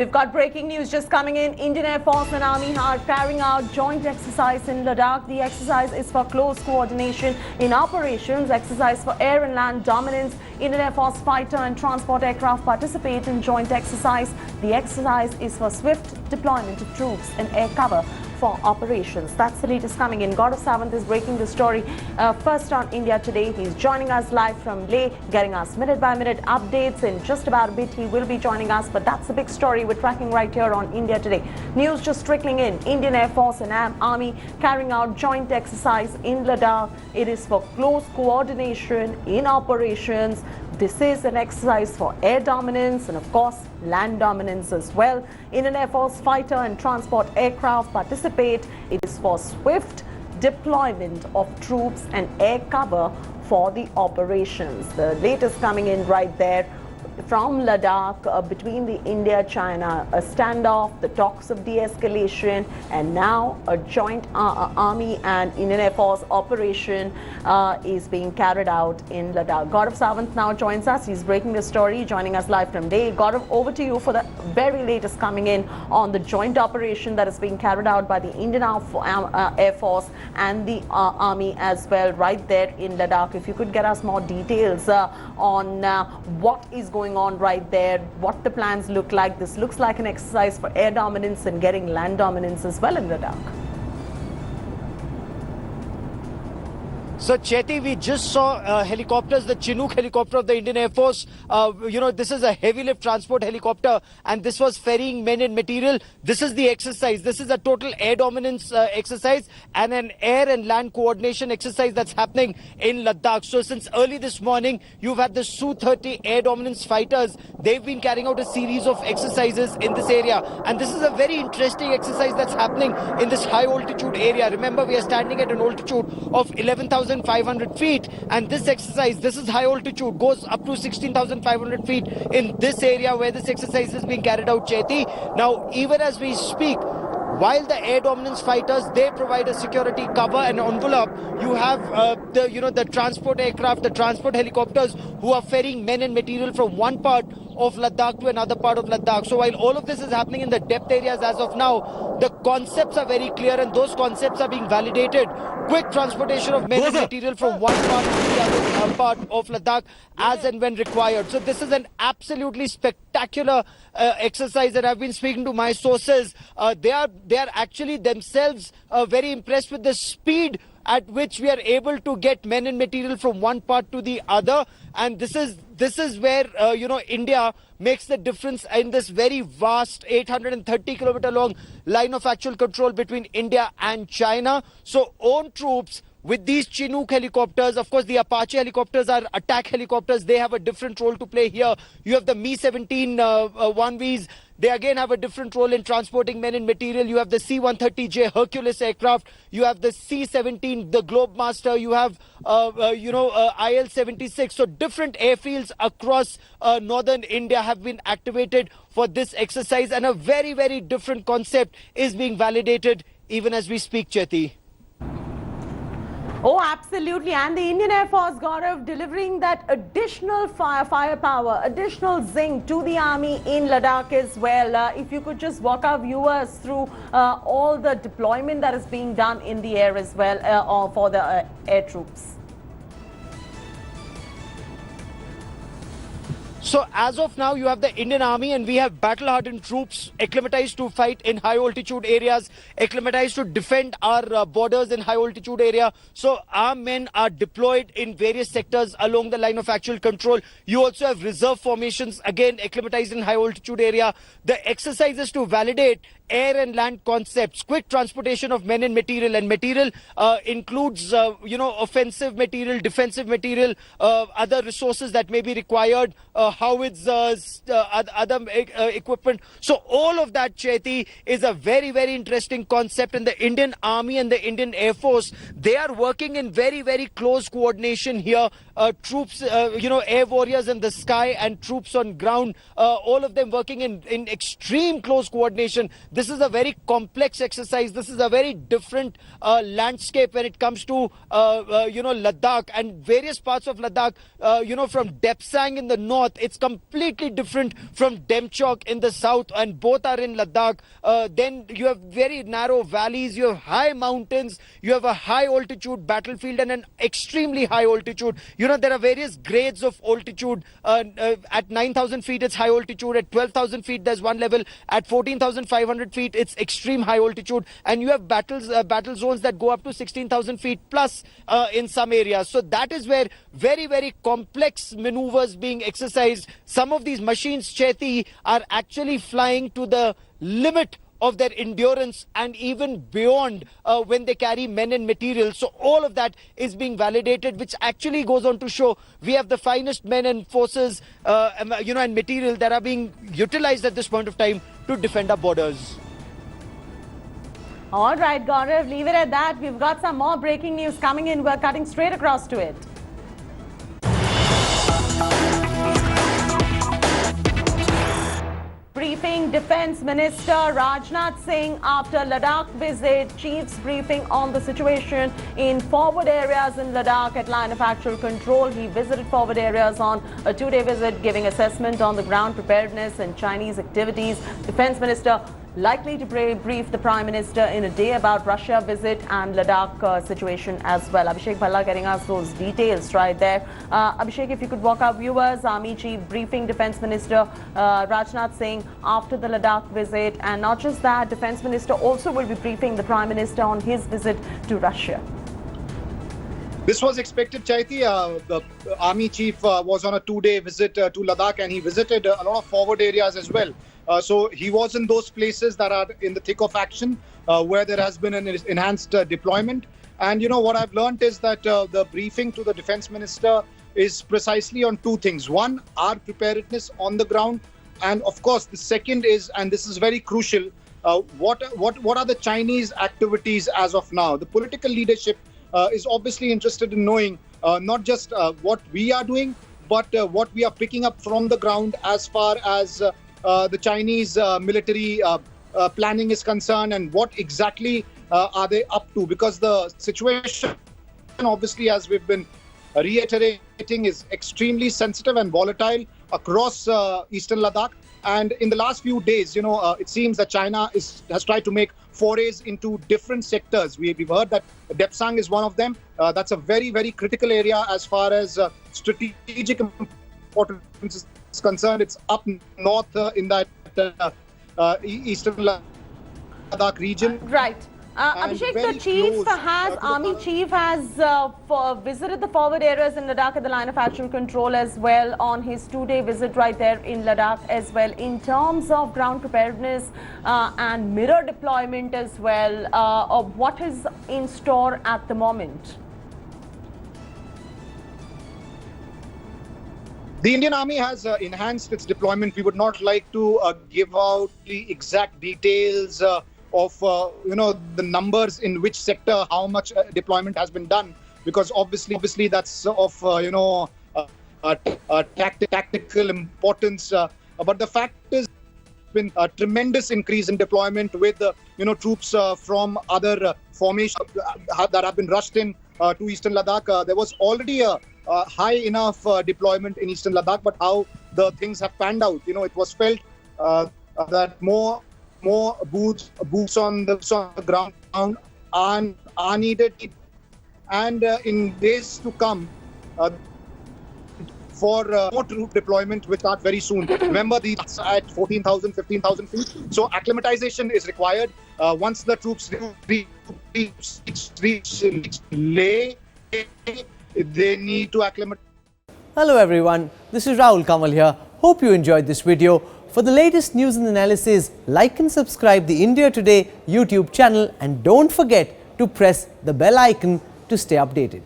We've got breaking news just coming in. Indian Air Force and Army are carrying out joint exercise in Ladakh. The exercise is for close coordination in operations, exercise for air and land dominance. Indian Air Force fighter and transport aircraft participate in joint exercise. The exercise is for swift deployment of troops and air cover for operations. That's the latest coming in. Gaurav Sawant is breaking the story first on India Today. He's joining us live from Leh, getting us minute-by-minute updates. In just about a bit, he will be joining us. But that's a big story we're tracking right here on India Today. News just trickling in. Indian Air Force and Army carrying out joint exercise in Ladakh. It is for close coordination in operations. This is an exercise for air dominance and, of course, land dominance as well. Indian Air Force fighter and transport aircraft participate. It is for swift deployment of troops and air cover for the operations. The latest coming in right there from Ladakh between the India-China standoff, the talks of de-escalation, and now a joint Army and Indian Air Force operation is being carried out in Ladakh. Gaurav Sawant now joins us. He's breaking the story, joining us live from Leh. Gaurav, over to you for the very latest coming in on the joint operation that is being carried out by the Indian Air Force and the Army as well, right there in Ladakh. If you could get us more details on what is going on right there, what the plans look like. This looks like an exercise for air dominance and getting land dominance as well in Ladakh. So, Chetty, we just saw helicopters, the Chinook helicopter of the Indian Air Force. This is a heavy lift transport helicopter, and this was ferrying men and material. This is the exercise. This is a total air dominance exercise and an air and land coordination exercise that's happening in Ladakh. So, since early this morning, you've had the Su-30 air dominance fighters. They've been carrying out a series of exercises in this area. And this is a very interesting exercise that's happening in this high altitude area. Remember, we are standing at an altitude of 11,500 feet, and this exercise, this is high altitude, goes up to 16,500 feet in this area where this exercise is being carried out, Chetty. Now, even as we speak, while the air dominance fighters, they provide a security cover and envelope, you have the transport aircraft, the transport helicopters who are ferrying men and material from one part of Ladakh to another part of Ladakh. So while all of this is happening in the depth areas as of now, the concepts are very clear and those concepts are being validated. Quick transportation of men and material from one part to the other part of Ladakh as and when required. So this is an absolutely spectacular exercise, and I've been speaking to my sources. They are actually themselves very impressed with the speed at which we are able to get men and material from one part to the other. And this is where India makes the difference in this very vast 830 kilometer long line of actual control between India and China. So own troops with these Chinook helicopters, of course the Apache helicopters are attack helicopters, they have a different role to play here. You have the Mi-17 1Vs, they again have a different role in transporting men and material. You have the C-130J Hercules aircraft, you have the C-17, the Globemaster, you have IL-76. So different airfields across northern India have been activated for this exercise, and a very, very different concept is being validated even as we speak, Chetty. Oh, absolutely. And the Indian Air Force, Gaurav, delivering that additional firepower, additional zing to the Army in Ladakh as well. If you could just walk our viewers through all the deployment that is being done in the air as well for the air troops. So as of now, you have the Indian Army and we have battle-hardened troops acclimatized to fight in high-altitude areas, acclimatized to defend our borders in high-altitude area. So our men are deployed in various sectors along the line of actual control. You also have reserve formations, again, acclimatized in high-altitude area. The exercises to validate air and land concepts, quick transportation of men and material includes, offensive material, defensive material, other resources that may be required, howitzers, other equipment. So all of that, Chetty, is a very, very interesting concept. And the Indian Army and the Indian Air Force, they are working in very, very close coordination here. Troops, air warriors in the sky and troops on ground, all of them working in extreme close coordination. this is a very complex exercise. This is a very different landscape when it comes to Ladakh and various parts of Ladakh. From Depsang in the north, it's completely different from Demchok in the south, and both are in Ladakh. Then you have very narrow valleys, you have high mountains, you have a high altitude battlefield and an extremely high altitude. There are various grades of altitude. At 9,000 feet, it's high altitude. At 12,000 feet, there's one level. At 14,500 feet, it's extreme high altitude. And you have battle zones that go up to 16,000 feet plus in some areas. So that is where very, very complex maneuvers being exercised. Some of these machines, Chaiti, are actually flying to the limit of their endurance and even beyond when they carry men and material. So all of that is being validated, which actually goes on to show we have the finest men and forces and material that are being utilized at this point of time to defend our borders. All right, Gaurav, leave it at that. We've got some more breaking news coming in. We're cutting straight across to it. Briefing Defence Minister Rajnath Singh after Ladakh visit. Chiefs briefing on the situation in forward areas in Ladakh at line of actual control. He visited forward areas on a two-day visit, giving assessment on the ground preparedness and Chinese activities. Defence Minister likely to brief the Prime Minister in a day about Russia visit and Ladakh situation as well. Abhishek Bhalla getting us those details right there. Abhishek, if you could walk our viewers, Army Chief briefing Defence Minister Rajnath Singh after the Ladakh visit, and not just that, Defence Minister also will be briefing the Prime Minister on his visit to Russia. This was expected, Chaiti. The Army Chief was on a two-day visit to Ladakh, and he visited a lot of forward areas as well. So he was in those places that are in the thick of action, where there has been an enhanced deployment. And what I've learned is that the briefing to the Defence Minister is precisely on two things. One, our preparedness on the ground. And of course, the second is, and this is very crucial, what are the Chinese activities as of now? The political leadership is obviously interested in knowing not just what we are doing, but what we are picking up from the ground as far as the Chinese military planning is concerned, and what exactly are they up to? Because the situation, obviously, as we've been reiterating, is extremely sensitive and volatile across eastern Ladakh. And in the last few days, it seems that China has tried to make forays into different sectors. We've heard that Depsang is one of them. That's a very, very critical area as far as strategic importance is concerned. It's up north in that eastern Ladakh region. Right. Abhishek, the Army Chief has visited the forward areas in Ladakh at the line of actual control as well on his two-day visit right there in Ladakh as well. In terms of ground preparedness and mirror deployment as well, what is in store at the moment? The Indian Army has enhanced its deployment. We would not like to give out the exact details of the numbers in which sector, how much deployment has been done, because obviously that's of tactical importance. But the fact is, been a tremendous increase in deployment with troops from other formations that have been rushed in to eastern Ladakh. There was already a high enough deployment in eastern Ladakh, but how the things have panned out, it was felt that more boots on the ground are needed, and in days to come for more troop deployment will start very soon. Remember, these at 14,000, 15,000 feet. So acclimatization is required. Once the troops reach Leh, they need to acclimatize. Hello everyone, this is Rahul Kamal here. Hope you enjoyed this video. For the latest news and analysis, like and subscribe the India Today YouTube channel, and don't forget to press the bell icon to stay updated.